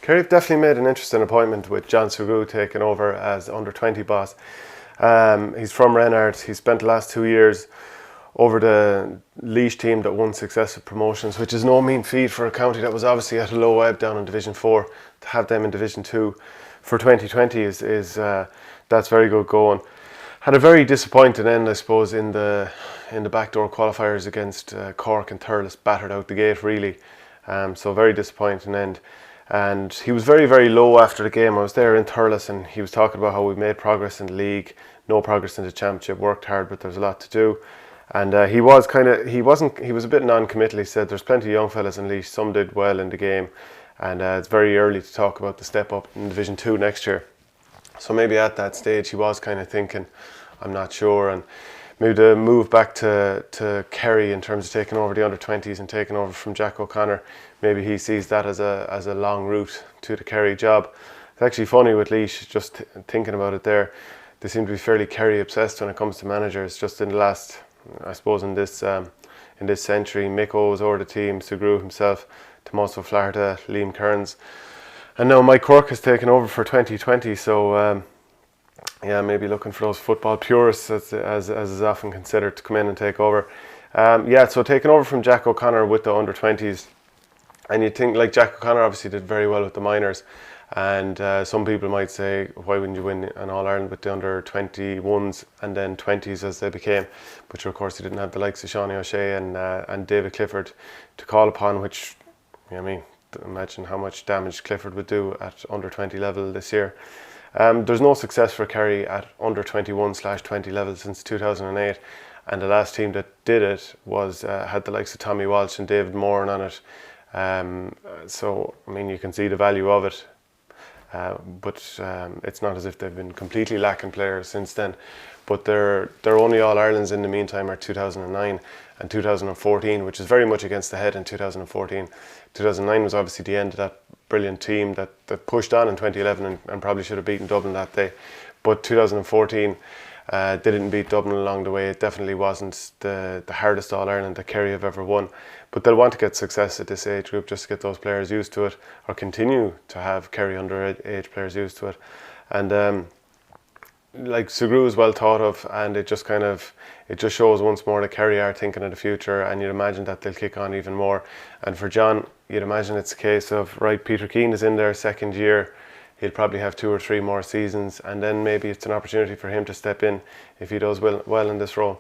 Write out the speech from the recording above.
Kerry have definitely made an interesting appointment with John Sugrue taking over as under-20 boss. He's from Renard. He spent the last 2 years over the Laois team that won successive promotions, which is no mean feat for a county that was obviously at a low ebb down in Division 4. To have them in Division 2 for 2020 is that's very good going. Had a very disappointing end, I suppose, in the backdoor qualifiers against Cork and Thurles. Battered out the gate, really. So very disappointing end. And he was very, very low after the game. I was there in Thurles and he was talking about how we made progress in the league, no progress in the championship, worked hard, but there's a lot to do. And he was a bit non-committal. He said there's plenty of young fellas in Laois, some did well in the game, and it's very early to talk about the step up in Division 2 next year. So maybe at that stage he was kind of thinking, I'm not sure, and maybe the move back to Kerry in terms of taking over the under-20s and taking over from Jack O'Connor, maybe he sees that as a long route to the Kerry job. It's actually funny with Laois, just thinking about it there, they seem to be fairly Kerry obsessed when it comes to managers. Just in the last, I suppose in this century, Mick O's over the team, Sugrue himself, Tommaso Flaherty, Liam Kearns, and now Mike Quirk has taken over for 2020. So yeah, maybe looking for those football purists, as is often considered, to come in and take over. Yeah, so taking over from Jack O'Connor with the under-20s, and you think, like, Jack O'Connor obviously did very well with the minors, and some people might say, why wouldn't you win an All-Ireland with the under-21s and then 20s as they became? But of course he didn't have the likes of Seanie O'Shea and David Clifford to call upon, which, I mean, imagine how much damage Clifford would do at under-20 level this year. There's no success for Kerry at under-21/20 level since 2008, and the last team that did it was had the likes of Tommy Walsh and David Moran on it. So I mean, you can see the value of it, but it's not as if they've been completely lacking players since then. But their only All-Irelands in the meantime are 2009 and 2014, which is very much against the head in 2014. 2009 was obviously the end of that brilliant team that pushed on in 2011 and probably should have beaten Dublin that day. But 2014, they didn't beat Dublin along the way. It definitely wasn't the hardest All-Ireland that Kerry have ever won. But they'll want to get success at this age group just to get those players used to it, or continue to have Kerry underage players used to it. And like, Sugrue is well thought of, and it just shows once more that Kerry are thinking of the future, and you'd imagine that they'll kick on even more. And for John, you'd imagine it's a case of, right, Peter Keane is in their second year, he'll probably have 2 or 3 more seasons, and then maybe it's an opportunity for him to step in if he does well in this role.